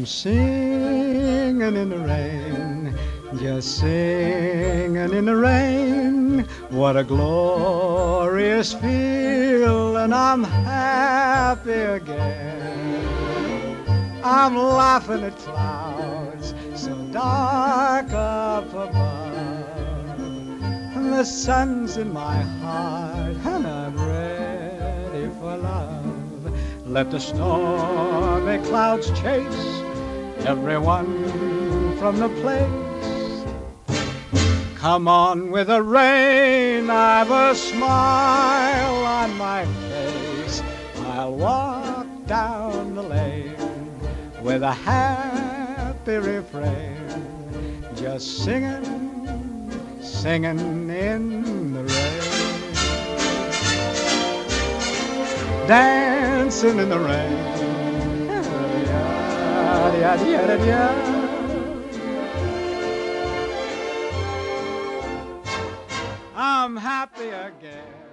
I'm singing in the rain, just singing in the rain. What a glorious feeling, I'm happy again. I'm laughing at clouds so dark up above, and the sun's in my heart, and I'm ready for love. Let the stormy clouds chase everyone from the place. Come on with the rain, I've a smile on my face. I'll walk down the lane with a happy refrain, just singing, singing in the rain. Dancing in the rain. I'm happy again.